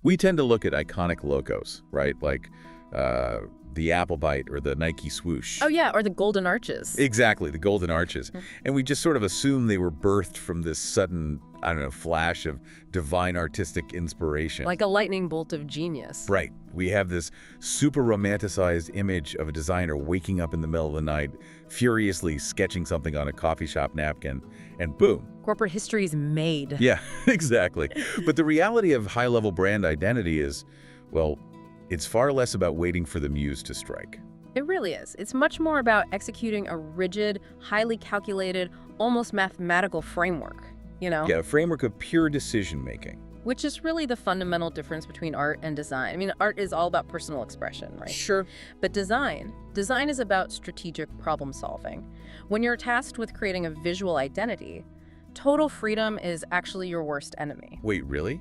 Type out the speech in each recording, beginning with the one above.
We tend to look at iconic logos, right? Like the Apple Bite or the Nike swoosh. Oh, yeah, or the golden arches. Exactly, the golden arches. And we just sort of assume they were birthed from this sudden, I don't know, flash of divine artistic inspiration. Like a lightning bolt of genius. Right. We have this super romanticized image of a designer waking up in the middle of the night, furiously sketching something on a coffee shop napkin, and boom. Corporate history is made. Yeah, exactly. But the reality of high-level brand identity is, well, it's far less about waiting for the muse to strike. It really is. It's much more about executing a rigid, highly calculated, almost mathematical framework, you know? Yeah, a framework of pure decision-making. Which is really the fundamental difference between art and design. I mean, art is all about personal expression, right? Sure. But design is about strategic problem solving. When you're tasked with creating a visual identity, total freedom is actually your worst enemy. Wait, really?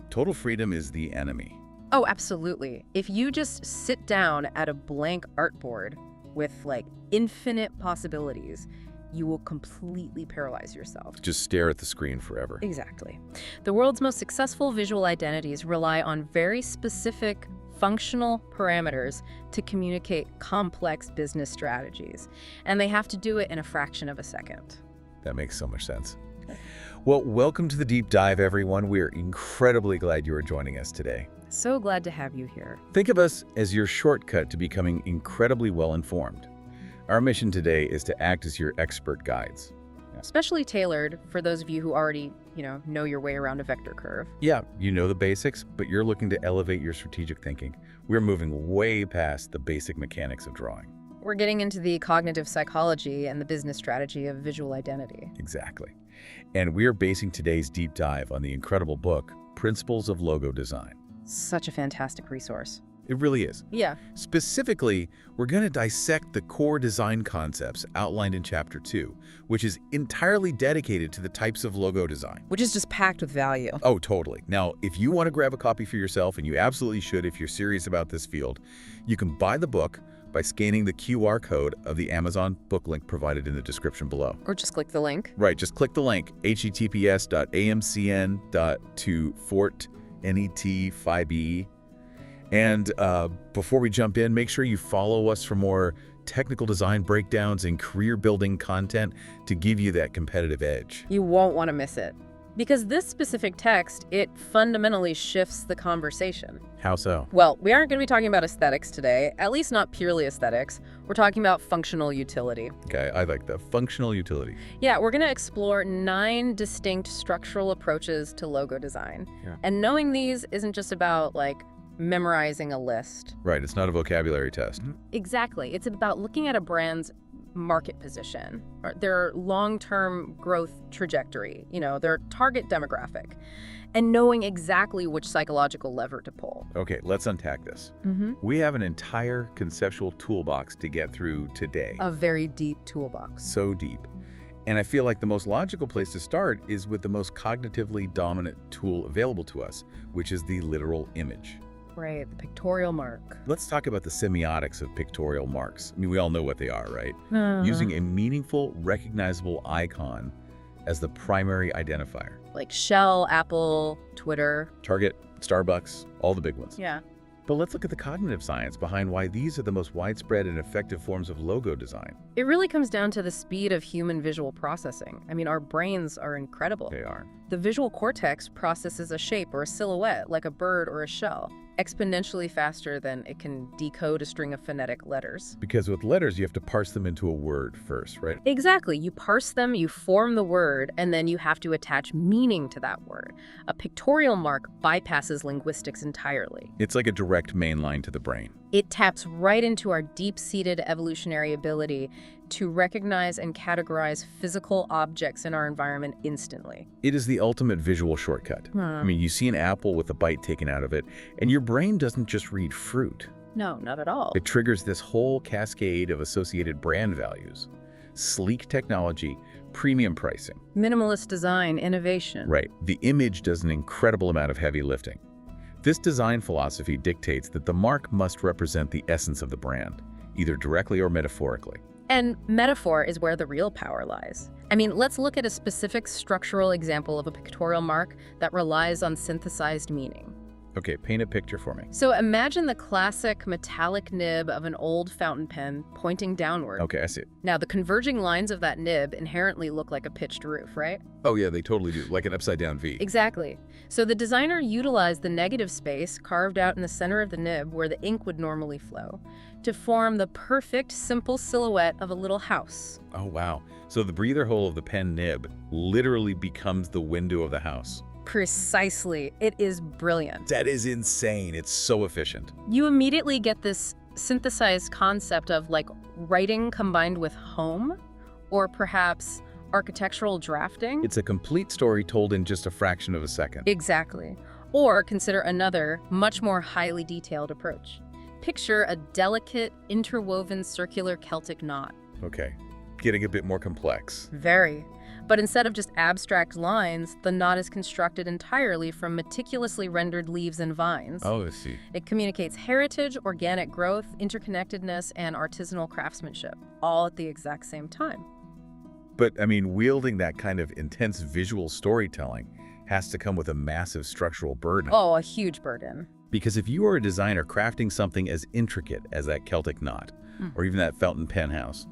Total freedom is the enemy. Oh, absolutely. If you just sit down at a blank artboard with like infinite possibilities, you will completely paralyze yourself. Just stare at the screen forever. Exactly. The world's most successful visual identities rely on very specific functional parameters to communicate complex business strategies, and they have to do it in a fraction of a second. That makes so much sense. Well, welcome to the Deep Dive, everyone. We're incredibly glad you are joining us today. So glad to have you here. Think of us as your shortcut to becoming incredibly well-informed. Our mission today is to act as your expert guides. Especially tailored for those of you who already, know your way around a vector curve. Yeah, you know the basics, but you're looking to elevate your strategic thinking. We're moving way past the basic mechanics of drawing. We're getting into the cognitive psychology and the business strategy of visual identity. Exactly. And we are basing today's deep dive on the incredible book, Principles of Logo Design. Such a fantastic resource. It really is. Yeah. Specifically, we're going to dissect the core design concepts outlined in Chapter 2, which is entirely dedicated to the types of logo design. Which is just packed with value. Oh, totally. Now, if you want to grab a copy for yourself, and you absolutely should if you're serious about this field, you can buy the book by scanning the QR code of the Amazon book link provided in the description below. Or just click the link. Right, just click the link, https://amcn.to/net5be. And before we jump in, make sure you follow us for more technical design breakdowns and career-building content to give you that competitive edge. You won't want to miss it. Because this specific text, it fundamentally shifts the conversation. How so? Well, we aren't going to be talking about aesthetics today, at least not purely aesthetics. We're talking about functional utility. Okay, I like the functional utility. Yeah, we're going to explore 9 distinct structural approaches to logo design. Yeah. And knowing these isn't just about, memorizing a list. Right, it's not a vocabulary test. Exactly. It's about looking at a brand's market position, or their long-term growth trajectory, their target demographic, and knowing exactly which psychological lever to pull. Okay, let's unpack this. We have an entire conceptual toolbox to get through today. A very deep toolbox. So deep. And I feel like the most logical place to start is with the most cognitively dominant tool available to us, which is the literal image. Right, the pictorial mark. Let's talk about the semiotics of pictorial marks. I mean, we all know what they are, right? Using Using a meaningful, recognizable icon as the primary identifier. like Shell, Apple, Twitter. Target, Starbucks, all the big ones. Yeah. But let's look at the cognitive science behind why these are the most widespread and effective forms of logo design. It really comes down to the speed of human visual processing. I mean, our brains are incredible. They are. The visual cortex processes a shape or a silhouette, like a bird or a shell, exponentially faster than it can decode a string of phonetic letters. Because with letters, you have to parse them into a word first, right? Exactly. You parse them, you form the word, and then you have to attach meaning to that word. A pictorial mark bypasses linguistics entirely. It's like a direct main line to the brain. It taps right into our deep-seated evolutionary ability to recognize and categorize physical objects in our environment instantly. It is the ultimate visual shortcut. I mean, you see an apple with a bite taken out of it, and your brain doesn't just read fruit. No, not at all. It triggers this whole cascade of associated brand values. Sleek technology, premium pricing. Minimalist design, innovation. Right. The image does an incredible amount of heavy lifting. This design philosophy dictates that the mark must represent the essence of the brand, either directly or metaphorically. And metaphor is where the real power lies. I mean, let's look at a specific structural example of a pictorial mark that relies on synthesized meaning. Okay, paint a picture for me. So imagine the classic metallic nib of an old fountain pen pointing downward. Okay, I see it. Now, the converging lines of that nib inherently look like a pitched roof, right? Oh yeah, they totally do, like an upside-down V. Exactly. So the designer utilized the negative space carved out in the center of the nib where the ink would normally flow to form the perfect, simple silhouette of a little house. Oh wow. So the breather hole of the pen nib literally becomes the window of the house. Precisely. It is brilliant. That is insane. It's so efficient. You immediately get this synthesized concept of like writing combined with home, or perhaps architectural drafting. It's a complete story told in just a fraction of a second. Exactly. Or consider another, much more highly detailed approach. Picture a delicate, interwoven circular Celtic knot. Okay, getting a bit more complex. Very. But instead of just abstract lines, the knot is constructed entirely from meticulously rendered leaves and vines. Oh, I see. It communicates heritage, organic growth, interconnectedness, and artisanal craftsmanship, all at the exact same time. But, I mean, wielding that kind of intense visual storytelling has to come with a massive structural burden. Oh, a huge burden. Because if you are a designer crafting something as intricate as that Celtic knot, or even that fountain pen house,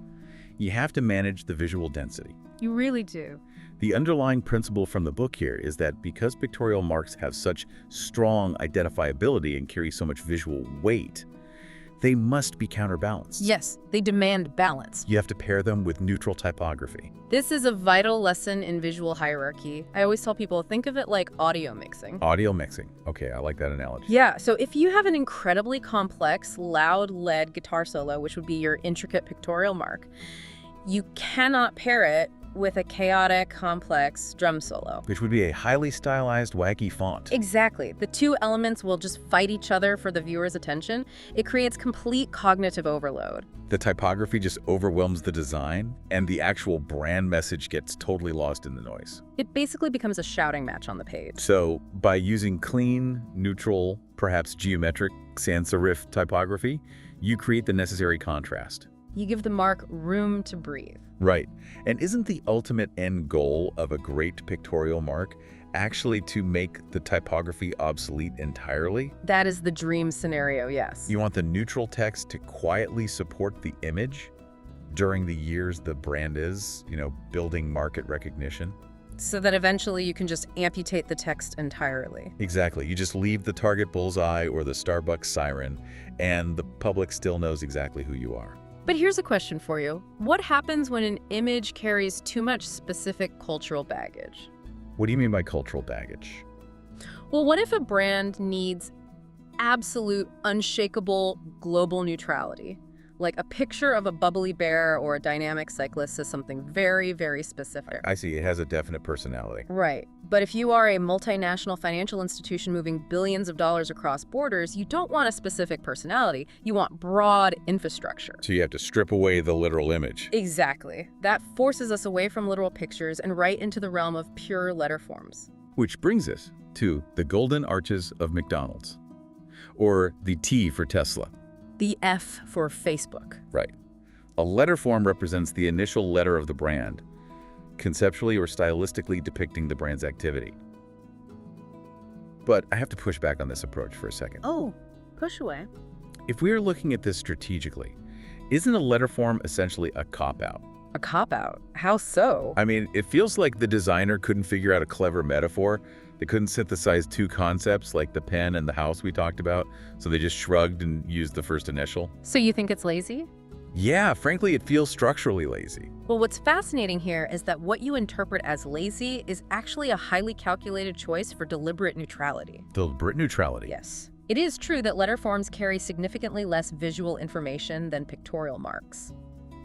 you have to manage the visual density. You really do. The underlying principle from the book here is that because pictorial marks have such strong identifiability and carry so much visual weight, they must be counterbalanced. Yes, they demand balance. You have to pair them with neutral typography. This is a vital lesson in visual hierarchy. I always tell people, think of it like audio mixing. Audio mixing. Okay, I like that analogy. Yeah, so if you have an incredibly complex, loud lead guitar solo, which would be your intricate pictorial mark, you cannot pair it with a chaotic, complex drum solo. Which would be a highly stylized, wacky font. Exactly. The two elements will just fight each other for the viewer's attention. It creates complete cognitive overload. The typography just overwhelms the design, and the actual brand message gets totally lost in the noise. It basically becomes a shouting match on the page. So, by using clean, neutral, perhaps geometric sans serif typography, you create the necessary contrast. You give the mark room to breathe. Right. And isn't the ultimate end goal of a great pictorial mark actually to make the typography obsolete entirely? That is the dream scenario, yes. You want the neutral text to quietly support the image during the years the brand is, building market recognition? So that eventually you can just amputate the text entirely. Exactly. You just leave the Target bullseye or the Starbucks siren, and the public still knows exactly who you are. But here's a question for you. What happens when an image carries too much specific cultural baggage? What do you mean by cultural baggage? Well, what if a brand needs absolute, unshakable global neutrality? Like a picture of a bubbly bear or a dynamic cyclist is something very, very specific. I see. It has a definite personality. Right. But if you are a multinational financial institution moving billions of dollars across borders, you don't want a specific personality. You want broad infrastructure. So you have to strip away the literal image. Exactly. That forces us away from literal pictures and right into the realm of pure letter forms. Which brings us to the golden arches of McDonald's, or the T for Tesla. The F for Facebook. Right. A letter form represents the initial letter of the brand, conceptually or stylistically depicting the brand's activity. But I have to push back on this approach for a second. Oh, push away. If we are looking at this strategically, isn't a letter form essentially a cop-out? A cop-out? How so? I mean, it feels like the designer couldn't figure out a clever metaphor. They couldn't synthesize two concepts like the pen and the house we talked about, so they just shrugged and used the first initial. So you think it's lazy? Yeah, frankly, it feels structurally lazy. Well, what's fascinating here is that what you interpret as lazy is actually a highly calculated choice for deliberate neutrality. Deliberate neutrality. Yes. It is true that letter forms carry significantly less visual information than pictorial marks.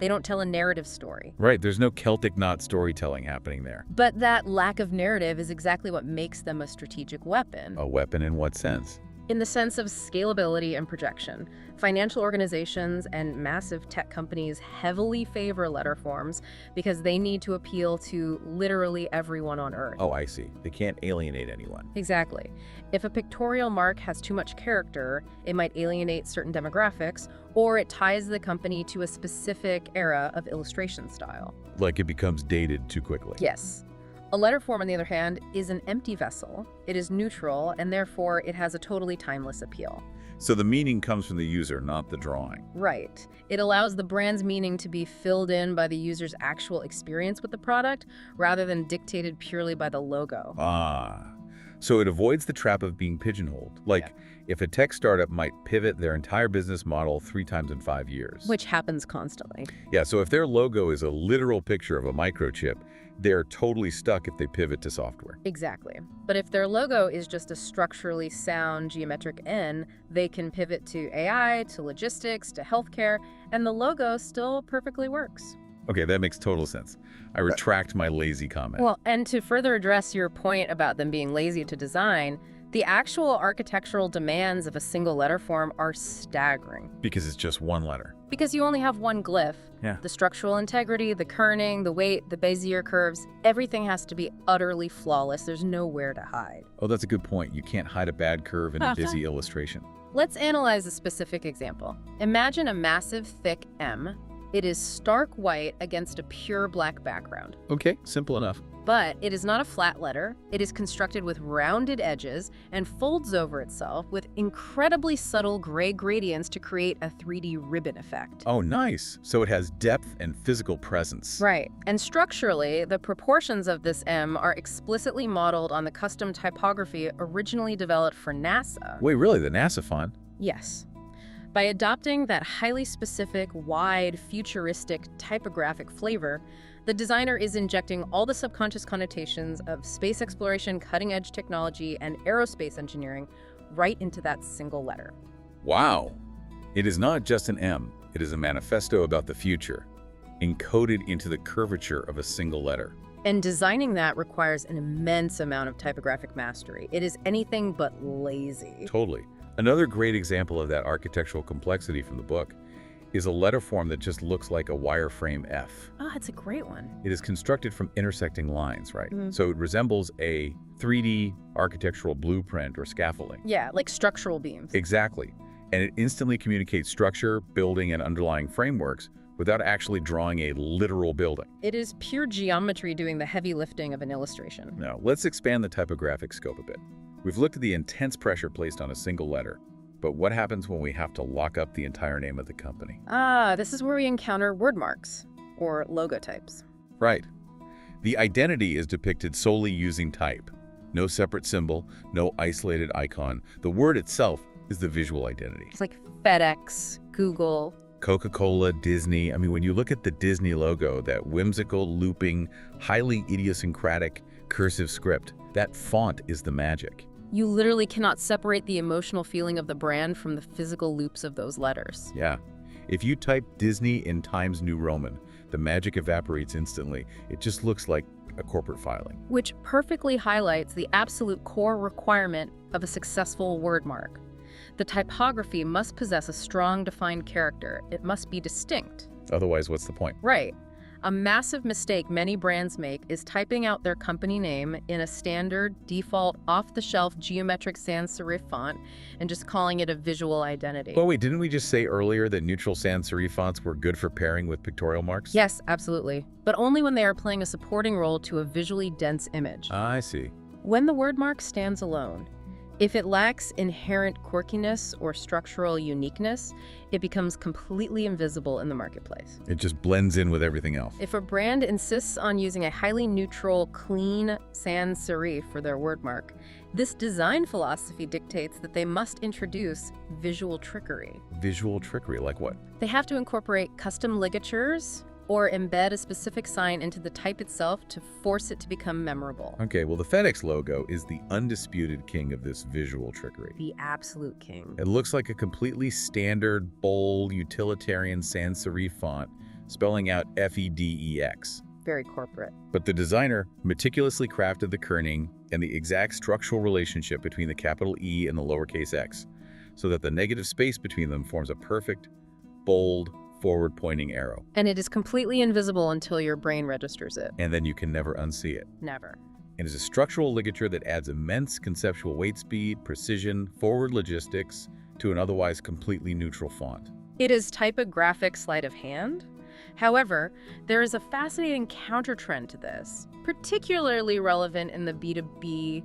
They don't tell a narrative story. Right, there's no Celtic knot storytelling happening there. But that lack of narrative is exactly what makes them a strategic weapon. A weapon in what sense? In the sense of scalability and projection. Financial organizations and massive tech companies heavily favor letter forms because they need to appeal to literally everyone on Earth. Oh, I see. They can't alienate anyone. Exactly. If a pictorial mark has too much character, it might alienate certain demographics, or it ties the company to a specific era of illustration style. Like it becomes dated too quickly. Yes. A letter form, on the other hand, is an empty vessel. It is neutral, and therefore it has a totally timeless appeal. So the meaning comes from the user, not the drawing. Right. It allows the brand's meaning to be filled in by the user's actual experience with the product, rather than dictated purely by the logo. Ah. So it avoids the trap of being pigeonholed. Like, if a tech startup might pivot their entire business model 3 times in 5 years. Which happens constantly. Yeah, so if their logo is a literal picture of a microchip, they're totally stuck if they pivot to software. Exactly. But if their logo is just a structurally sound geometric N, they can pivot to AI, to logistics, to healthcare, and the logo still perfectly works. Okay, that makes total sense. I retract my lazy comment. Well, and to further address your point about them being lazy to design, the actual architectural demands of a single letter form are staggering. Because it's just one letter. Because you only have one glyph. Yeah. The structural integrity, the kerning, the weight, the Bezier curves, everything has to be utterly flawless. There's nowhere to hide. Oh, that's a good point. You can't hide a bad curve in a busy illustration. Let's analyze a specific example. Imagine a massive, thick M. It is stark white against a pure black background. Okay, simple enough. But it is not a flat letter. It is constructed with rounded edges and folds over itself with incredibly subtle gray gradients to create a 3D ribbon effect. Oh, nice. So it has depth and physical presence. Right. And structurally, the proportions of this M are explicitly modeled on the custom typography originally developed for NASA. Wait, really? The NASA font? Yes. By adopting that highly specific, wide, futuristic typographic flavor, the designer is injecting all the subconscious connotations of space exploration, cutting-edge technology, and aerospace engineering right into that single letter. Wow. It is not just an M. It is a manifesto about the future, encoded into the curvature of a single letter. And designing that requires an immense amount of typographic mastery. It is anything but lazy. Totally. Another great example of that architectural complexity from the book is a letter form that just looks like a wireframe F. Oh, that's a great one. It is constructed from intersecting lines, right? Mm. So it resembles a 3D architectural blueprint or scaffolding. Yeah, like structural beams. Exactly. And it instantly communicates structure, building, and underlying frameworks without actually drawing a literal building. It is pure geometry doing the heavy lifting of an illustration. Now, let's expand the typographic scope a bit. We've looked at the intense pressure placed on a single letter, but what happens when we have to lock up the entire name of the company? Ah, this is where we encounter word marks, or logotypes. Right. The identity is depicted solely using type. No separate symbol, no isolated icon. The word itself is the visual identity. It's like FedEx, Google. Coca-Cola, Disney. I mean, when you look at the Disney logo, that whimsical, looping, highly idiosyncratic cursive script, that font is the magic. You literally cannot separate the emotional feeling of the brand from the physical loops of those letters. Yeah. If you type Disney in Times New Roman, the magic evaporates instantly. It just looks like a corporate filing. Which perfectly highlights the absolute core requirement of a successful word mark. The typography must possess a strong, defined character. It must be distinct. Otherwise, what's the point? Right. A massive mistake many brands make is typing out their company name in a standard, default, off-the-shelf geometric sans serif font and just calling it a visual identity. Well, wait, didn't we just say earlier that neutral sans serif fonts were good for pairing with pictorial marks? Yes, absolutely. But only when they are playing a supporting role to a visually dense image. I see. When the word mark stands alone, if it lacks inherent quirkiness or structural uniqueness, it becomes completely invisible in the marketplace. It just blends in with everything else. If a brand insists on using a highly neutral, clean sans serif for their word mark, this design philosophy dictates that they must introduce visual trickery. Visual trickery, like what? They have to incorporate custom ligatures or embed a specific sign into the type itself to force it to become memorable. Okay, well, the FedEx logo is the undisputed king of this visual trickery. The absolute king. It looks like a completely standard, bold, utilitarian sans serif font, spelling out FEDEX. Very corporate. But the designer meticulously crafted the kerning and the exact structural relationship between the capital E and the lowercase x, so that the negative space between them forms a perfect, bold, forward-pointing arrow. And it is completely invisible until your brain registers it. And then you can never unsee it. Never. It is a structural ligature that adds immense conceptual weight speed, precision, forward logistics to an otherwise completely neutral font. It is typographic sleight of hand. However, there is a fascinating countertrend to this, particularly relevant in the B2B,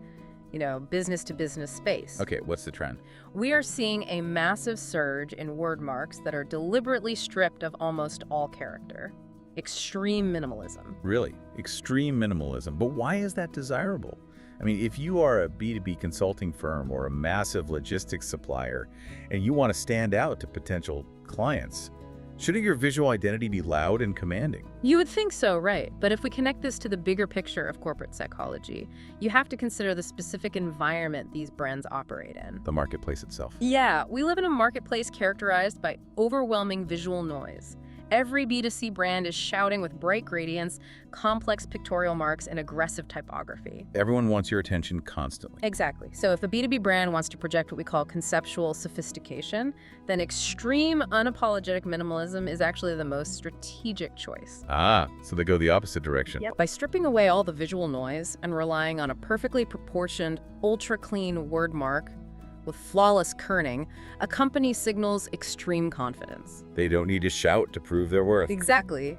business-to-business space. Okay, what's the trend? We are seeing a massive surge in word marks that are deliberately stripped of almost all character. Extreme minimalism. Really? Extreme minimalism. But why is that desirable? I mean, if you are a B2B consulting firm or a massive logistics supplier and you want to stand out to potential clients, shouldn't your visual identity be loud and commanding? You would think so, right? But if we connect this to the bigger picture of corporate psychology, you have to consider the specific environment these brands operate in. The marketplace itself. Yeah, we live in a marketplace characterized by overwhelming visual noise. Every B2C brand is shouting with bright gradients, complex pictorial marks, and aggressive typography. Everyone wants your attention constantly. Exactly. So if a B2B brand wants to project what we call conceptual sophistication, then extreme, unapologetic minimalism is actually the most strategic choice. Ah, so they go the opposite direction. Yep. By stripping away all the visual noise and relying on a perfectly proportioned, ultra-clean word mark with flawless kerning, a company signals extreme confidence. They don't need to shout to prove their worth. Exactly.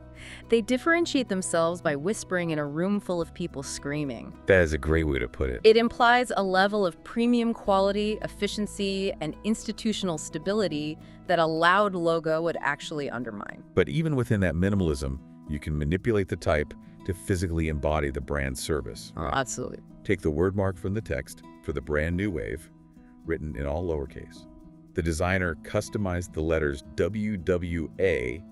They differentiate themselves by whispering in a room full of people screaming. That is a great way to put it. It implies a level of premium quality, efficiency, and institutional stability that a loud logo would actually undermine. But even within that minimalism, you can manipulate the type to physically embody the brand's service. Oh, absolutely. Take the word mark from the text for the brand new wave, written in all lowercase. The designer customized the letters WWA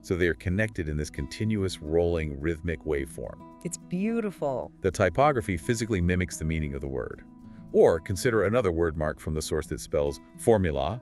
so they are connected in this continuous rolling rhythmic waveform. It's beautiful. The typography physically mimics the meaning of the word. Or consider another word mark from the source that spells formula,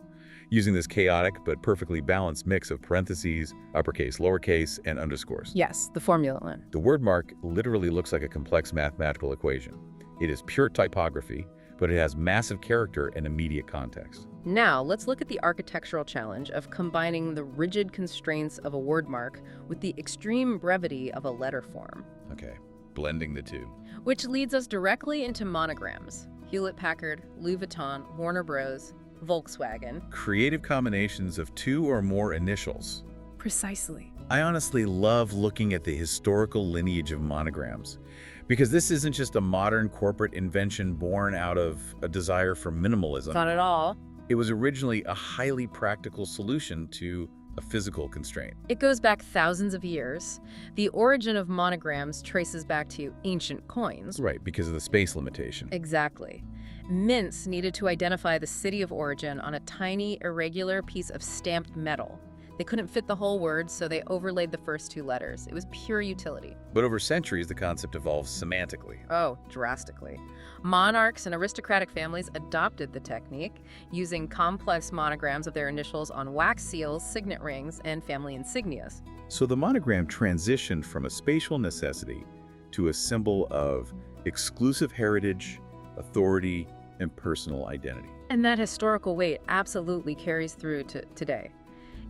using this chaotic but perfectly balanced mix of parentheses, uppercase, lowercase, and underscores. Yes, the formula one. The word mark literally looks like a complex mathematical equation. It is pure typography, but it has massive character and immediate context. Now, let's look at the architectural challenge of combining the rigid constraints of a word mark with the extreme brevity of a letter form. Okay, blending the two. Which leads us directly into monograms. Hewlett-Packard, Louis Vuitton, Warner Bros., Volkswagen. Creative combinations of two or more initials. Precisely. I honestly love looking at the historical lineage of monograms, because this isn't just a modern corporate invention born out of a desire for minimalism. Not at all. It was originally a highly practical solution to a physical constraint. It goes back thousands of years. The origin of monograms traces back to ancient coins. Right, because of the space limitation. Exactly. Mints needed to identify the city of origin on a tiny, irregular piece of stamped metal. They couldn't fit the whole word, so they overlaid the first two letters. It was pure utility. But over centuries, the concept evolved semantically. Oh, drastically. Monarchs and aristocratic families adopted the technique, using complex monograms of their initials on wax seals, signet rings, and family insignias. So the monogram transitioned from a spatial necessity to a symbol of exclusive heritage, authority, and personal identity. And that historical weight absolutely carries through to today.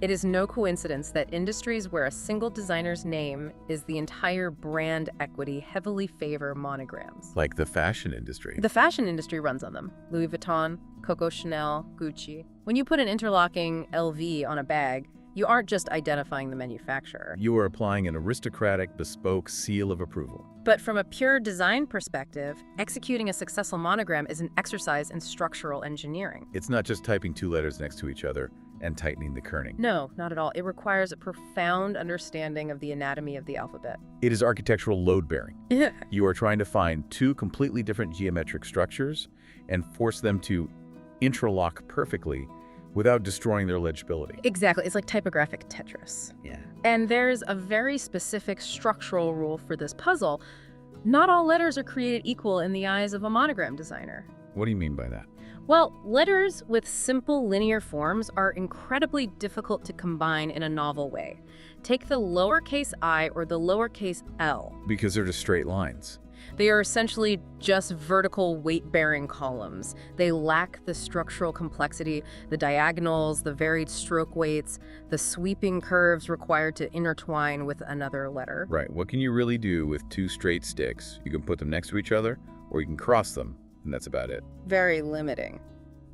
It is no coincidence that industries where a single designer's name is the entire brand equity heavily favor monograms. Like the fashion industry. The fashion industry runs on them. Louis Vuitton, Coco Chanel, Gucci. When you put an interlocking LV on a bag, you aren't just identifying the manufacturer. You are applying an aristocratic, bespoke seal of approval. But from a pure design perspective, executing a successful monogram is an exercise in structural engineering. It's not just typing two letters next to each other and tightening the kerning. No, not at all. It requires a profound understanding of the anatomy of the alphabet. It is architectural load-bearing. You are trying to find two completely different geometric structures and force them to interlock perfectly without destroying their legibility. Exactly. It's like typographic Tetris. Yeah. And there's a very specific structural rule for this puzzle. Not all letters are created equal in the eyes of a monogram designer. What do you mean by that? Well, letters with simple linear forms are incredibly difficult to combine in a novel way. Take the lowercase I or the lowercase l. Because they're just straight lines. They are essentially just vertical weight-bearing columns. They lack the structural complexity, the diagonals, the varied stroke weights, the sweeping curves required to intertwine with another letter. Right. What can you really do with two straight sticks? You can put them next to each other, or you can cross them, and that's about it. Very limiting.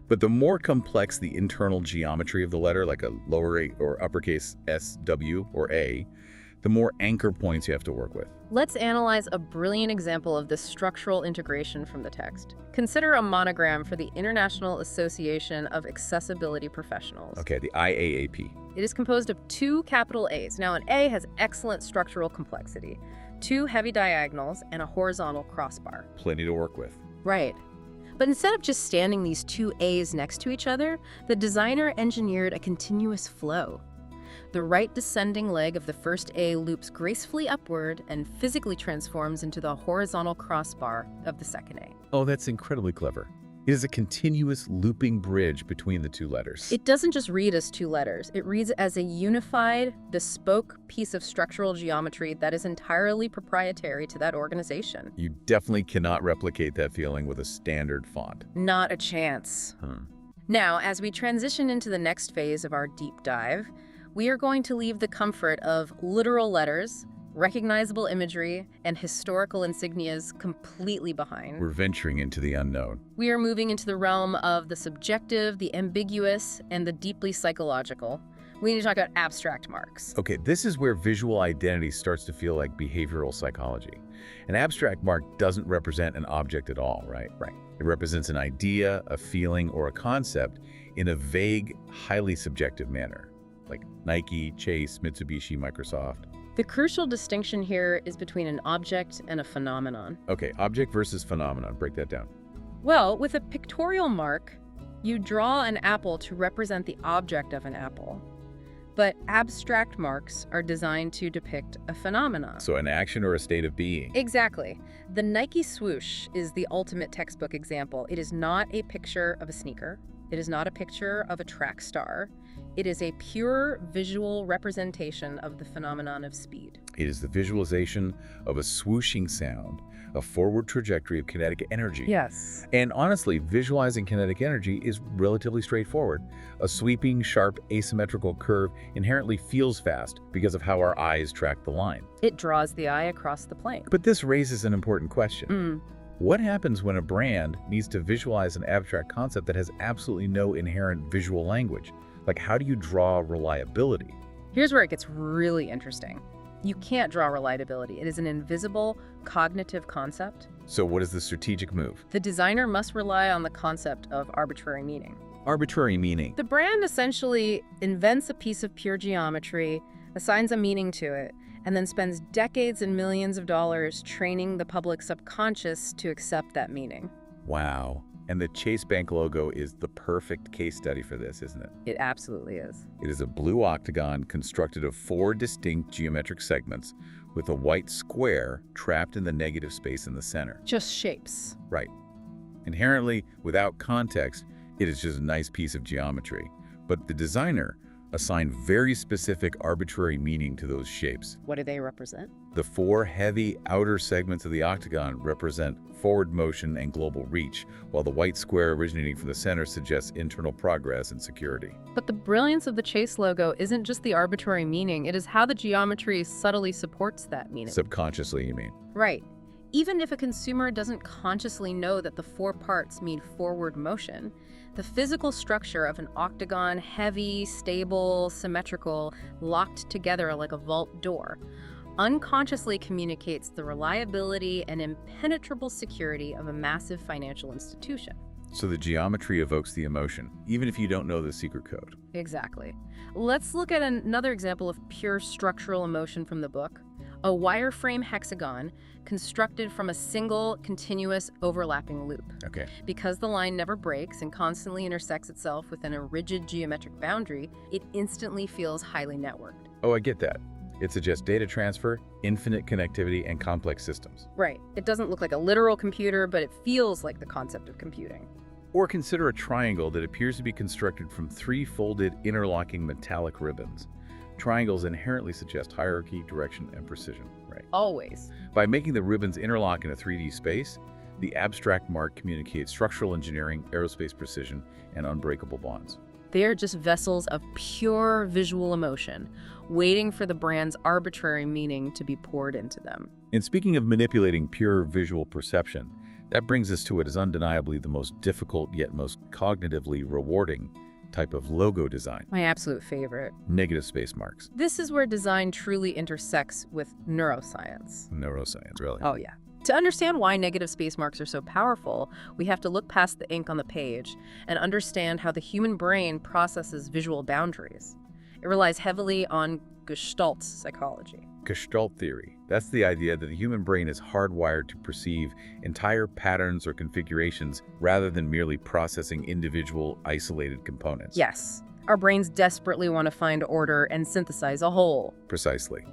But the more complex the internal geometry of the letter, like a lower a or uppercase S, W, or A, the more anchor points you have to work with. Let's analyze a brilliant example of this structural integration from the text. Consider a monogram for the International Association of Accessibility Professionals. Okay, the IAAP. It is composed of two capital A's. Now, an A has excellent structural complexity, two heavy diagonals, and a horizontal crossbar. Plenty to work with. Right. But instead of just standing these two A's next to each other, the designer engineered a continuous flow. The right descending leg of the first A loops gracefully upward and physically transforms into the horizontal crossbar of the second A. Oh, that's incredibly clever. It is a continuous looping bridge between the two letters. It doesn't just read as two letters. It reads as a unified, bespoke piece of structural geometry that is entirely proprietary to that organization. You definitely cannot replicate that feeling with a standard font. Not a chance. Now, as we transition into the next phase of our deep dive, we are going to leave the comfort of literal letters, recognizable imagery, and historical insignias completely behind. We're venturing into the unknown. We are moving into the realm of the subjective, the ambiguous, and the deeply psychological. We need to talk about abstract marks. Okay, this is where visual identity starts to feel like behavioral psychology. An abstract mark doesn't represent an object at all, right? Right. It represents an idea, a feeling, or a concept in a vague, highly subjective manner, like Nike, Chase, Mitsubishi, Microsoft. The crucial distinction here is between an object and a phenomenon. Okay, object versus phenomenon. Break that down. Well, with a pictorial mark, you draw an apple to represent the object of an apple. But abstract marks are designed to depict a phenomenon. So an action or a state of being. Exactly. The Nike swoosh is the ultimate textbook example. It is not a picture of a sneaker. It is not a picture of a track star. It is a pure visual representation of the phenomenon of speed. It is the visualization of a swooshing sound, a forward trajectory of kinetic energy. Yes. And honestly, visualizing kinetic energy is relatively straightforward. A sweeping, sharp, asymmetrical curve inherently feels fast because of how our eyes track the line. It draws the eye across the plane. But this raises an important question. What happens when a brand needs to visualize an abstract concept that has absolutely no inherent visual language? Like, how do you draw reliability? Here's where it gets really interesting. You can't draw reliability. It is an invisible, cognitive concept. So what is the strategic move? The designer must rely on the concept of arbitrary meaning. Arbitrary meaning. The brand essentially invents a piece of pure geometry, assigns a meaning to it, and then spends decades and millions of dollars training the public subconscious to accept that meaning. Wow. And the Chase Bank logo is the perfect case study for this, isn't it? It absolutely is. It is a blue octagon constructed of 4 distinct geometric segments with a white square trapped in the negative space in the center. Just shapes. Right. Inherently, without context, it is just a nice piece of geometry. But the designer assigned very specific arbitrary meaning to those shapes. What do they represent? The 4 heavy outer segments of the octagon represent forward motion and global reach, while the white square originating from the center suggests internal progress and security. But the brilliance of the Chase logo isn't just the arbitrary meaning, it is how the geometry subtly supports that meaning. Subconsciously, you mean? Right. Even if a consumer doesn't consciously know that the 4 parts mean forward motion, the physical structure of an octagon, heavy, stable, symmetrical, locked together like a vault door, unconsciously communicates the reliability and impenetrable security of a massive financial institution. So the geometry evokes the emotion, even if you don't know the secret code. Exactly. Let's look at another example of pure structural emotion from the book. A wireframe hexagon constructed from a single, continuous, overlapping loop. Okay. Because the line never breaks and constantly intersects itself within a rigid geometric boundary, it instantly feels highly networked. Oh, I get that. It suggests data transfer, infinite connectivity, and complex systems. Right. It doesn't look like a literal computer, but it feels like the concept of computing. Or consider a triangle that appears to be constructed from 3 folded, interlocking metallic ribbons. Triangles inherently suggest hierarchy, direction, and precision, right? Always. By making the ribbons interlock in a 3D space, the abstract mark communicates structural engineering, aerospace precision, and unbreakable bonds. They are just vessels of pure visual emotion, waiting for the brand's arbitrary meaning to be poured into them. And speaking of manipulating pure visual perception, That brings us to what is undeniably the most difficult yet most cognitively rewarding type of logo design: My absolute favorite. negative space marks. This is where design truly intersects with neuroscience. Neuroscience, really. Oh, yeah. To understand why negative space marks are so powerful, we have to look past the ink on the page and understand how the human brain processes visual boundaries. It relies heavily on Gestalt psychology. Gestalt theory. That's the idea that the human brain is hardwired to perceive entire patterns or configurations rather than merely processing individual, isolated components. Yes, our brains desperately want to find order and synthesize a whole. Precisely.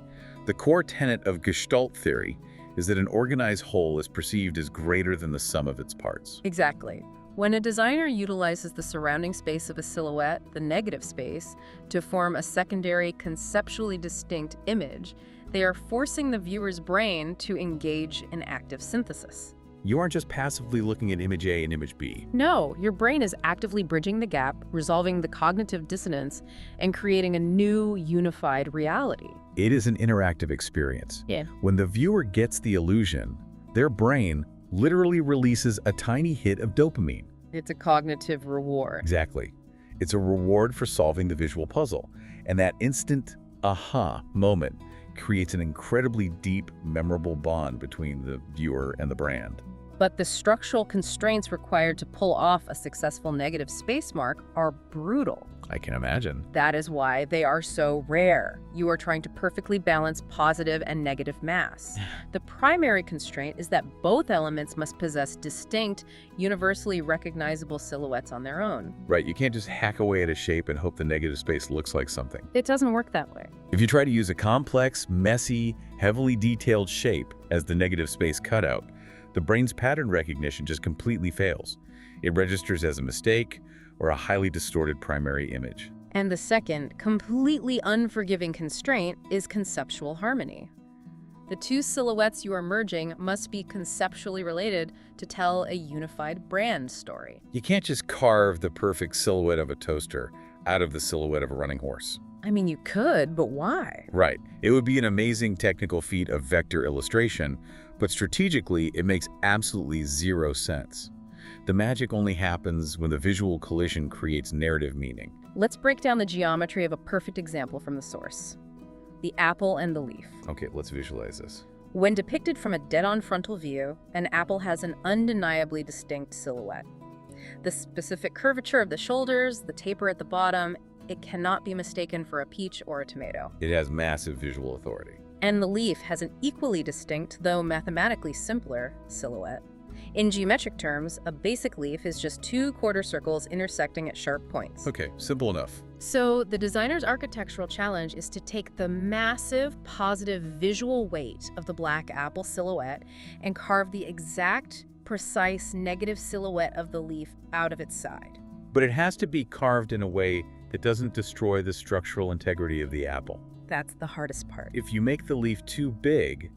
The core tenet of Gestalt theory is that an organized whole is perceived as greater than the sum of its parts. Exactly. When a designer utilizes the surrounding space of a silhouette, the negative space, to form a secondary, conceptually distinct image, they are forcing the viewer's brain to engage in active synthesis. You aren't just passively looking at image A and image B. No, your brain is actively bridging the gap, resolving the cognitive dissonance, and creating a new, unified reality. It is an interactive experience. Yeah. When the viewer gets the illusion, their brain literally releases a tiny hit of dopamine. It's a cognitive reward. Exactly. It's a reward for solving the visual puzzle. And that instant aha moment creates an incredibly deep, memorable bond between the viewer and the brand. But the structural constraints required to pull off a successful negative space mark are brutal. I can imagine. That is why they are so rare. You are trying to perfectly balance positive and negative mass. The primary constraint is that both elements must possess distinct, universally recognizable silhouettes on their own. Right, you can't just hack away at a shape and hope the negative space looks like something. It doesn't work that way. If you try to use a complex, messy, heavily detailed shape as the negative space cutout, the brain's pattern recognition just completely fails. It registers as a mistake or a highly distorted primary image. And the second, completely unforgiving constraint is conceptual harmony. The two silhouettes you are merging must be conceptually related to tell a unified brand story. You can't just carve the perfect silhouette of a toaster out of the silhouette of a running horse. I mean, you could, but why? Right. It would be an amazing technical feat of vector illustration, but strategically, it makes absolutely zero sense. The magic only happens when the visual collision creates narrative meaning. Let's break down the geometry of a perfect example from the source: the apple and the leaf. Okay, let's visualize this. When depicted from a dead-on frontal view, an apple has an undeniably distinct silhouette. The specific curvature of the shoulders, the taper at the bottom, it cannot be mistaken for a peach or a tomato. It has massive visual authority. And the leaf has an equally distinct, though mathematically simpler, silhouette. In geometric terms, a basic leaf is just two quarter circles intersecting at sharp points. Okay, simple enough. So the designer's architectural challenge is to take the massive positive visual weight of the black apple silhouette and carve the exact, precise negative silhouette of the leaf out of its side. But it has to be carved in a way that doesn't destroy the structural integrity of the apple. That's the hardest part. If you make the leaf too big,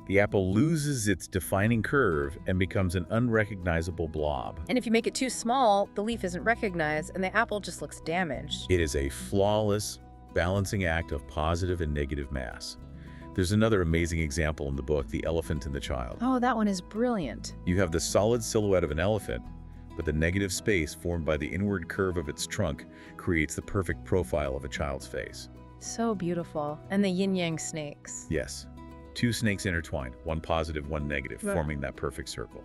the apple loses its defining curve and becomes an unrecognizable blob. And if you make it too small, the leaf isn't recognized and the apple just looks damaged. It is a flawless balancing act of positive and negative mass. There's another amazing example in the book, The Elephant and the Child. Oh, that one is brilliant. You have the solid silhouette of an elephant, but the negative space formed by the inward curve of its trunk creates the perfect profile of a child's face. So beautiful. And the yin-yang snakes. Yes. Two snakes intertwined, one positive, one negative, Right. forming that perfect circle.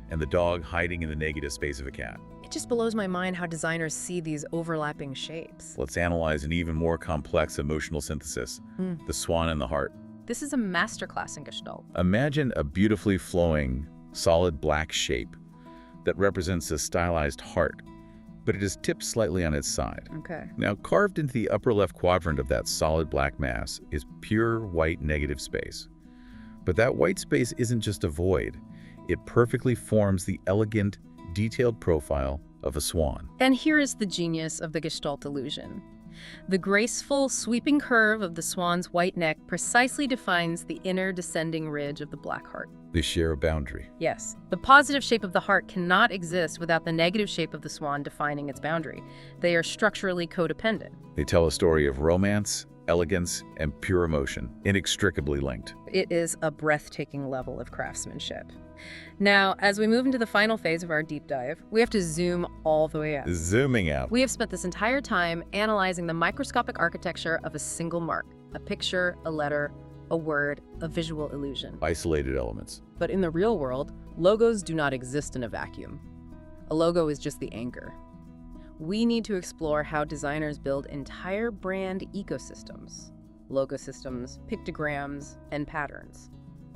And the dog hiding in the negative space of a cat. It just blows my mind how designers see these overlapping shapes. Let's analyze an even more complex emotional synthesis, the swan and the heart. This is a masterclass in Gestalt. Imagine a beautifully flowing, solid black shape that represents a stylized heart, but it is tipped slightly on its side. Okay. Now, carved into the upper left quadrant of that solid black mass is pure white negative space. But that white space isn't just a void. It perfectly forms the elegant, detailed profile of a swan. And here is the genius of the Gestalt illusion. The graceful, sweeping curve of the swan's white neck precisely defines the inner descending ridge of the black heart. They share a boundary. Yes, the positive shape of the heart cannot exist without the negative shape of the swan defining its boundary. They are structurally codependent. They tell a story of romance, elegance, and pure emotion, inextricably linked. It is a breathtaking level of craftsmanship. Now, as we move into the final phase of our deep dive, we have to zoom all the way out. Zooming out. We have spent this entire time analyzing the microscopic architecture of a single mark, a picture, a letter, a word, a visual illusion. Isolated elements. But in the real world, logos do not exist in a vacuum. A logo is just the anchor. We need to explore how designers build entire brand ecosystems, logo systems, pictograms, and patterns.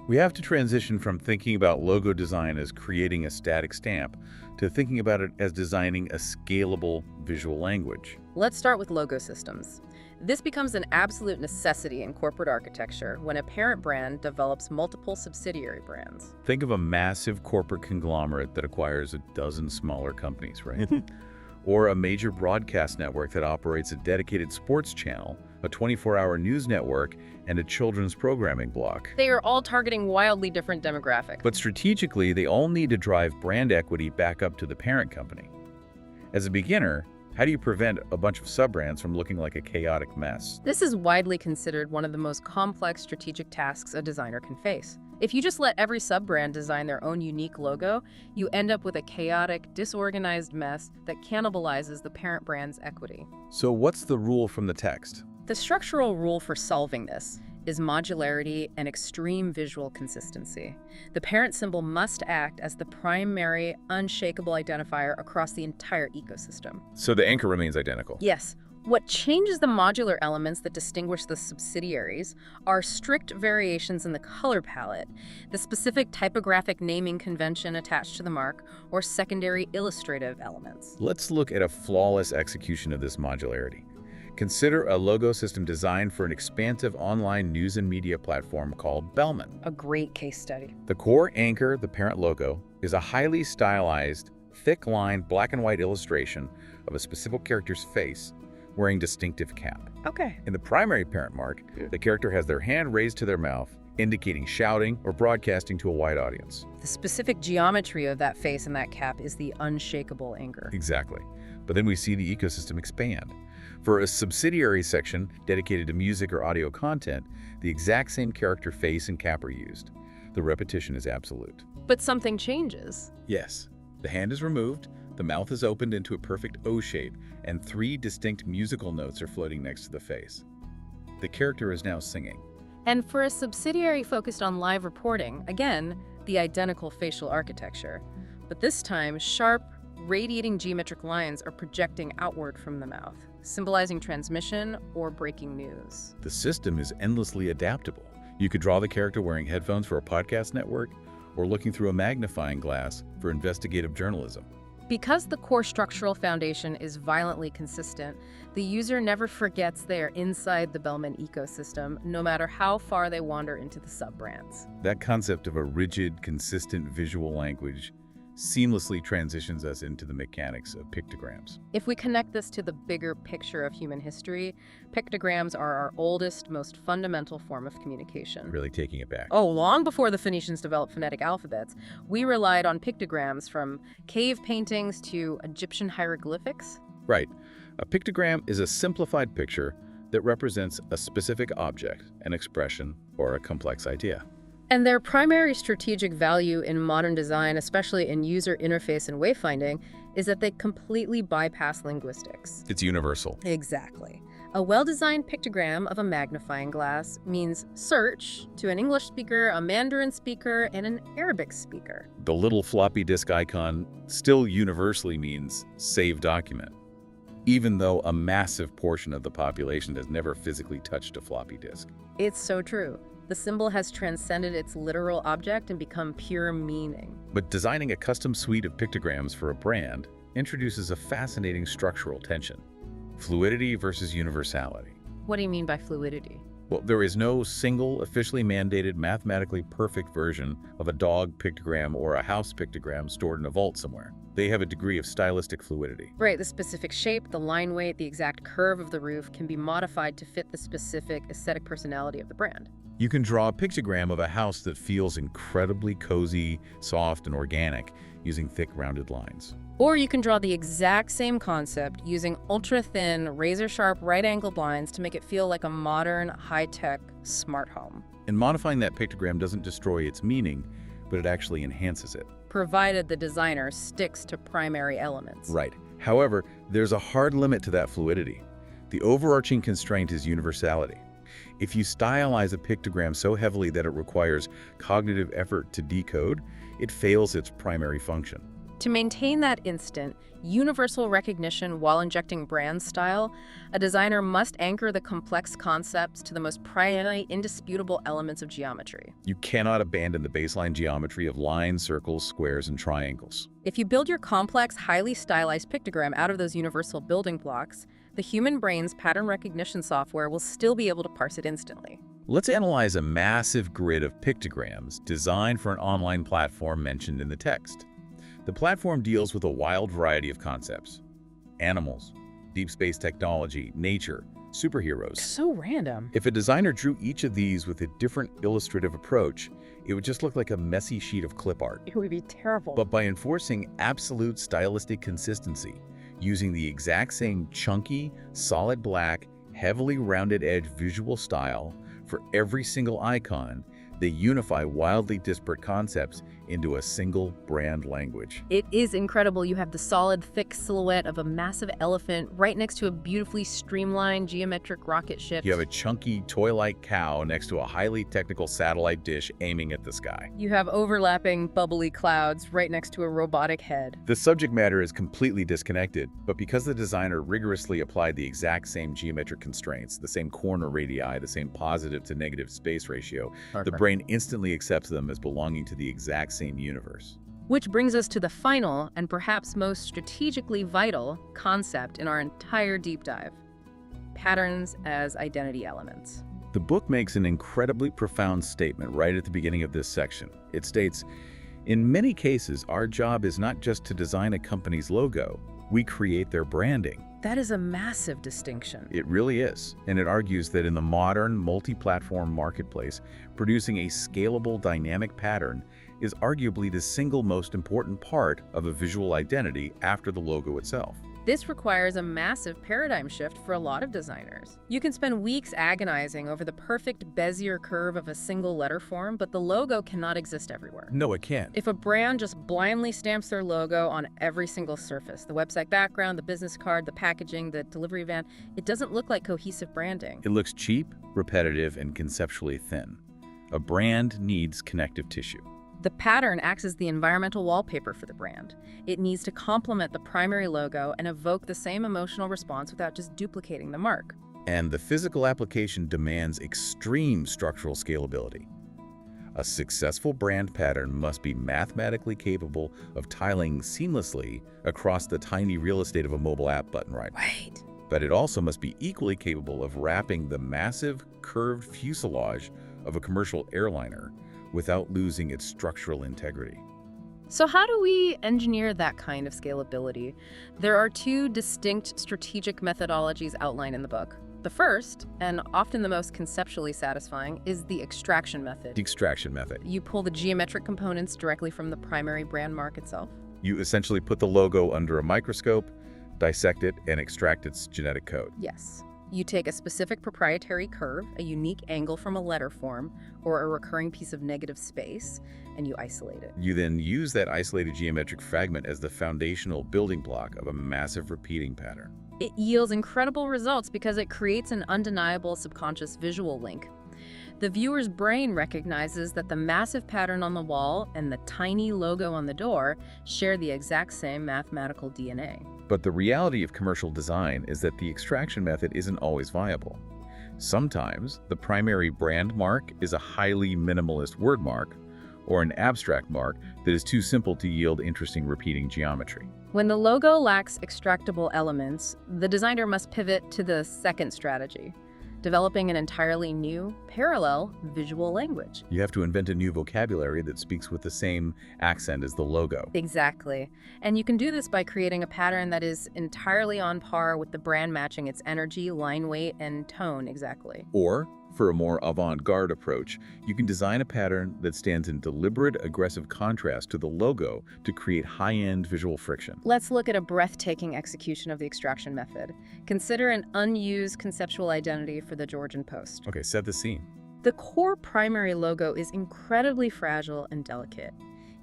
We have to transition from thinking about logo design as creating a static stamp to thinking about it as designing a scalable visual language. Let's start with logo systems. This becomes an absolute necessity in corporate architecture when a parent brand develops multiple subsidiary brands. Think of a massive corporate conglomerate that acquires a dozen smaller companies, right? Or a major broadcast network that operates a dedicated sports channel, a 24-hour news network, and a children's programming block. They are all targeting wildly different demographics. But strategically, they all need to drive brand equity back up to the parent company. As a beginner, how do you prevent a bunch of sub-brands from looking like a chaotic mess? This is widely considered one of the most complex strategic tasks a designer can face. If you just let every sub-brand design their own unique logo, you end up with a chaotic, disorganized mess that cannibalizes the parent brand's equity. So what's the rule from the text? The structural rule for solving this is modularity and extreme visual consistency. The parent symbol must act as the primary, unshakable identifier across the entire ecosystem. So the anchor remains identical. Yes. What changes the modular elements that distinguish the subsidiaries are strict variations in the color palette, the specific typographic naming convention attached to the mark, or secondary illustrative elements. Let's look at a flawless execution of this modularity. Consider a logo system designed for an expansive online news and media platform called Bellman. A great case study. The core anchor, the parent logo, is a highly stylized, thick-lined black and white illustration of a specific character's face wearing distinctive cap. Okay. In the primary parent mark, the character has their hand raised to their mouth, indicating shouting or broadcasting to a wide audience. The specific geometry of that face and that cap is the unshakable anchor. Exactly. But then we see the ecosystem expand. For a subsidiary section dedicated to music or audio content, the exact same character face and cap are used. The repetition is absolute. But something changes. Yes. The hand is removed, the mouth is opened into a perfect O shape, and 3 distinct musical notes are floating next to the face. The character is now singing. And for a subsidiary focused on live reporting, again, the identical facial architecture. But this time, sharp, radiating geometric lines are projecting outward from the mouth, symbolizing transmission or breaking news. The system is endlessly adaptable. You could draw the character wearing headphones for a podcast network or looking through a magnifying glass for investigative journalism. Because the core structural foundation is violently consistent, the user never forgets they are inside the Bellman ecosystem, no matter how far they wander into the sub-brands. That concept of a rigid, consistent visual language seamlessly transitions us into the mechanics of pictograms. If we connect this to the bigger picture of human history, pictograms are our oldest, most fundamental form of communication. Really taking it back. Oh, long before the Phoenicians developed phonetic alphabets, we relied on pictograms from cave paintings to Egyptian hieroglyphics. Right. A pictogram is a simplified picture that represents a specific object, an expression, or a complex idea. And their primary strategic value in modern design, especially in user interface and wayfinding, is that they completely bypass linguistics. It's universal. Exactly. A well-designed pictogram of a magnifying glass means search to an English speaker, a Mandarin speaker, and an Arabic speaker. The little floppy disk icon still universally means save document, even though a massive portion of the population has never physically touched a floppy disk. It's so true. The symbol has transcended its literal object and become pure meaning. But designing a custom suite of pictograms for a brand introduces a fascinating structural tension: fluidity versus universality. What do you mean by fluidity? Well, there is no single, officially mandated, mathematically perfect version of a dog pictogram or a house pictogram stored in a vault somewhere. They have a degree of stylistic fluidity. Right, the specific shape, the line weight, the exact curve of the roof can be modified to fit the specific aesthetic personality of the brand. You can draw a pictogram of a house that feels incredibly cozy, soft, and organic using thick, rounded lines. Or you can draw the exact same concept using ultra-thin, razor-sharp right-angle blinds to make it feel like a modern, high-tech smart home. And modifying that pictogram doesn't destroy its meaning, but it actually enhances it. Provided the designer sticks to primary elements. Right. However, there's a hard limit to that fluidity. The overarching constraint is universality. If you stylize a pictogram so heavily that it requires cognitive effort to decode, it fails its primary function. To maintain that instant, universal recognition while injecting brand style, a designer must anchor the complex concepts to the most primary, indisputable elements of geometry. You cannot abandon the baseline geometry of lines, circles, squares, and triangles. If you build your complex, highly stylized pictogram out of those universal building blocks, the human brain's pattern recognition software will still be able to parse it instantly. Let's analyze a massive grid of pictograms designed for an online platform mentioned in the text. The platform deals with a wild variety of concepts: animals, deep space technology, nature, superheroes. So random. If a designer drew each of these with a different illustrative approach, it would just look like a messy sheet of clip art. It would be terrible. But by enforcing absolute stylistic consistency, using the exact same chunky, solid black, heavily rounded edge visual style for every single icon, they unify wildly disparate concepts into a single brand language. It is incredible. You have the solid, thick silhouette of a massive elephant right next to a beautifully streamlined geometric rocket ship. You have a chunky, toy-like cow next to a highly technical satellite dish aiming at the sky. You have overlapping, bubbly clouds right next to a robotic head. The subject matter is completely disconnected, but because the designer rigorously applied the exact same geometric constraints, the same corner radii, the same positive to negative space ratio, the brain instantly accepts them as belonging to the exact same universe. Which brings us to the final, and perhaps most strategically vital, concept in our entire deep dive: patterns as identity elements. The book makes an incredibly profound statement right at the beginning of this section. It states, "In many cases, our job is not just to design a company's logo, we create their branding." That is a massive distinction. It really is, and it argues that in the modern, multi-platform marketplace, producing a scalable, dynamic pattern is arguably the single most important part of a visual identity after the logo itself. This requires a massive paradigm shift for a lot of designers. You can spend weeks agonizing over the perfect Bezier curve of a single letter form, but the logo cannot exist everywhere. No, it can't. If a brand just blindly stamps their logo on every single surface, the website background, the business card, the packaging, the delivery van, it doesn't look like cohesive branding. It looks cheap, repetitive, and conceptually thin. A brand needs connective tissue. The pattern acts as the environmental wallpaper for the brand. It needs to complement the primary logo and evoke the same emotional response without just duplicating the mark. And the physical application demands extreme structural scalability. A successful brand pattern must be mathematically capable of tiling seamlessly across the tiny real estate of a mobile app button, right? Right. But it also must be equally capable of wrapping the massive, curved fuselage of a commercial airliner without losing its structural integrity. So how do we engineer that kind of scalability? There are two distinct strategic methodologies outlined in the book. The first, and often the most conceptually satisfying, is the extraction method. The extraction method. You pull the geometric components directly from the primary brand mark itself. You essentially put the logo under a microscope, dissect it, and extract its genetic code. Yes. You take a specific proprietary curve, a unique angle from a letter form, or a recurring piece of negative space, and you isolate it. You then use that isolated geometric fragment as the foundational building block of a massive repeating pattern. It yields incredible results because it creates an undeniable subconscious visual link. The viewer's brain recognizes that the massive pattern on the wall and the tiny logo on the door share the exact same mathematical DNA. But the reality of commercial design is that the extraction method isn't always viable. Sometimes, the primary brand mark is a highly minimalist word mark, or an abstract mark that is too simple to yield interesting repeating geometry. When the logo lacks extractable elements, the designer must pivot to the second strategy: developing an entirely new, parallel visual language. You have to invent a new vocabulary that speaks with the same accent as the logo. Exactly. And you can do this by creating a pattern that is entirely on par with the brand, matching its energy, line weight, and tone exactly. Or For a more avant-garde approach, you can design a pattern that stands in deliberate, aggressive contrast to the logo to create high-end visual friction. Let's look at a breathtaking execution of the extraction method. Consider an unused conceptual identity for the Georgian Post. Okay, set the scene. The core primary logo is incredibly fragile and delicate.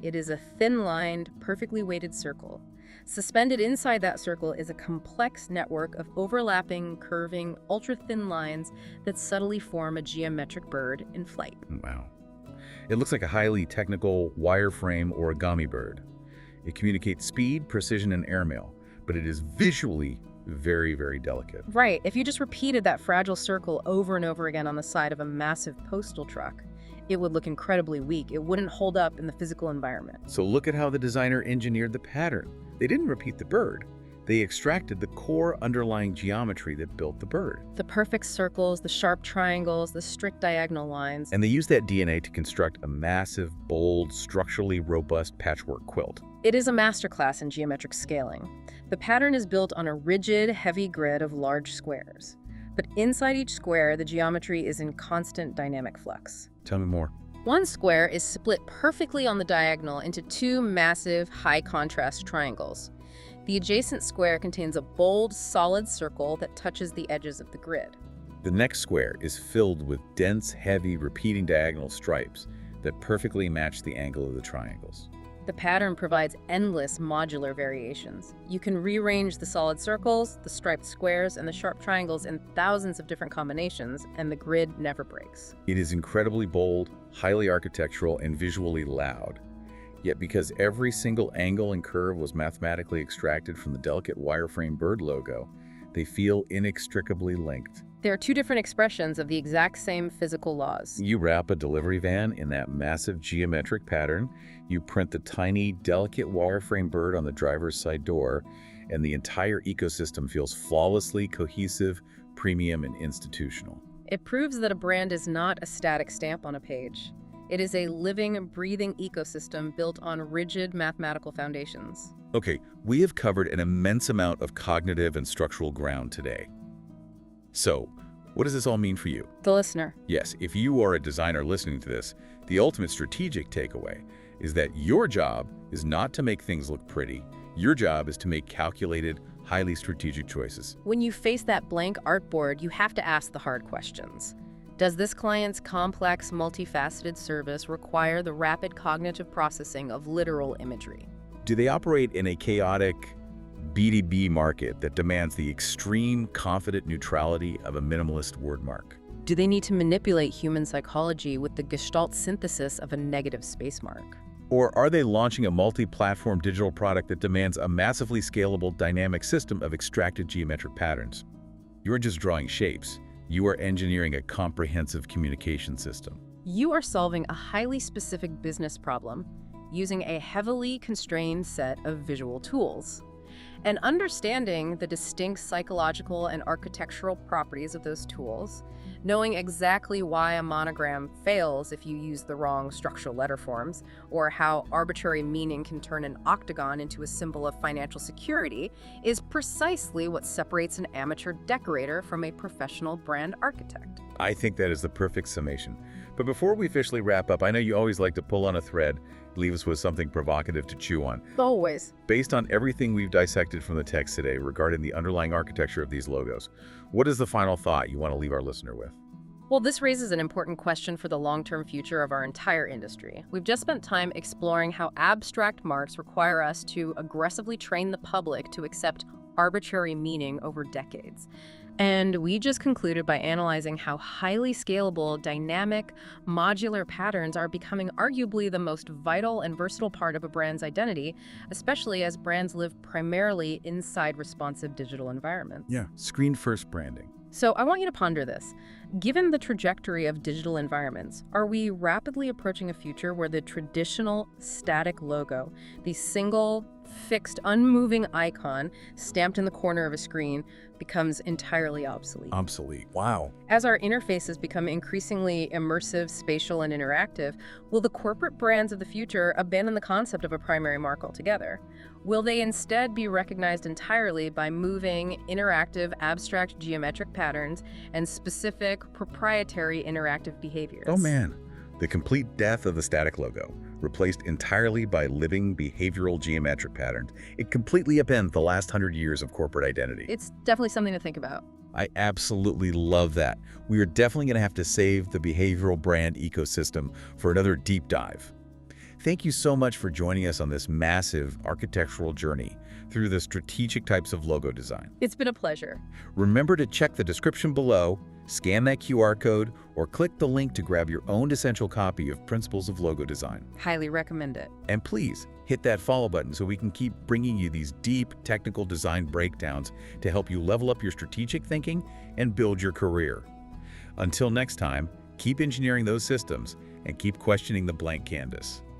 It is a thin-lined, perfectly weighted circle. Suspended inside that circle is a complex network of overlapping, curving, ultra-thin lines that subtly form a geometric bird in flight. Wow. It looks like a highly technical wireframe origami bird. It communicates speed, precision, and airmail, but it is visually very, very delicate. Right. If you just repeated that fragile circle over and over again on the side of a massive postal truck, it would look incredibly weak. It wouldn't hold up in the physical environment. So look at how the designer engineered the pattern. They didn't repeat the bird. They extracted the core underlying geometry that built the bird. The perfect circles, the sharp triangles, the strict diagonal lines. And they used that DNA to construct a massive, bold, structurally robust patchwork quilt. It is a masterclass in geometric scaling. The pattern is built on a rigid, heavy grid of large squares. But inside each square, the geometry is in constant dynamic flux. Tell me more. One square is split perfectly on the diagonal into two massive, high-contrast triangles. The adjacent square contains a bold, solid circle that touches the edges of the grid. The next square is filled with dense, heavy, repeating diagonal stripes that perfectly match the angle of the triangles. The pattern provides endless modular variations. You can rearrange the solid circles, the striped squares, and the sharp triangles in thousands of different combinations, and the grid never breaks. It is incredibly bold, highly architectural, and visually loud. Yet because every single angle and curve was mathematically extracted from the delicate wireframe bird logo, they feel inextricably linked. There are two different expressions of the exact same physical laws. You wrap a delivery van in that massive geometric pattern, you print the tiny, delicate wireframe bird on the driver's side door, and the entire ecosystem feels flawlessly cohesive, premium, and institutional. It proves that a brand is not a static stamp on a page. It is a living, breathing ecosystem built on rigid mathematical foundations. Okay, we have covered an immense amount of cognitive and structural ground today. So, what does this all mean for you? The listener. Yes, if you are a designer listening to this, the ultimate strategic takeaway is that your job is not to make things look pretty. Your job is to make calculated, highly strategic choices. When you face that blank artboard, you have to ask the hard questions. Does this client's complex, multifaceted service require the rapid cognitive processing of literal imagery? Do they operate in a chaotic B2B market that demands the extreme, confident neutrality of a minimalist word mark? Do they need to manipulate human psychology with the gestalt synthesis of a negative space mark? Or are they launching a multi-platform digital product that demands a massively scalable, dynamic system of extracted geometric patterns? You're just drawing shapes. You are engineering a comprehensive communication system. You are solving a highly specific business problem using a heavily constrained set of visual tools. And understanding the distinct psychological and architectural properties of those tools, knowing exactly why a monogram fails if you use the wrong structural letter forms, or how arbitrary meaning can turn an octagon into a symbol of financial security, is precisely what separates an amateur decorator from a professional brand architect. I think that is the perfect summation. But before we officially wrap up, I know you always like to pull on a thread, leave us with something provocative to chew on. Always. Based on everything we've dissected from the text today regarding the underlying architecture of these logos, what is the final thought you want to leave our listener with? Well, this raises an important question for the long-term future of our entire industry. We've just spent time exploring how abstract marks require us to aggressively train the public to accept arbitrary meaning over decades. And we just concluded by analyzing how highly scalable, dynamic, modular patterns are becoming arguably the most vital and versatile part of a brand's identity, especially as brands live primarily inside responsive digital environments. Yeah, screen-first branding. So I want you to ponder this. Given the trajectory of digital environments, are we rapidly approaching a future where the traditional static logo, the single fixed, unmoving icon stamped in the corner of a screen becomes entirely obsolete. Obsolete. Wow. As our interfaces become increasingly immersive, spatial, and interactive, will the corporate brands of the future abandon the concept of a primary mark altogether? Will they instead be recognized entirely by moving, interactive, abstract geometric patterns and specific, proprietary interactive behaviors? Oh man, the complete death of the static logo, replaced entirely by living behavioral geometric patterns. It completely upends the last 100 years of corporate identity. It's definitely something to think about. I absolutely love that. We are definitely going to have to save the behavioral brand ecosystem for another deep dive. Thank you so much for joining us on this massive architectural journey through the strategic types of logo design. It's been a pleasure. Remember to check the description below, scan that QR code, or click the link to grab your own essential copy of Principles of Logo Design. Highly recommend it. And please, hit that follow button so we can keep bringing you these deep technical design breakdowns to help you level up your strategic thinking and build your career. Until next time, keep engineering those systems and keep questioning the blank canvas.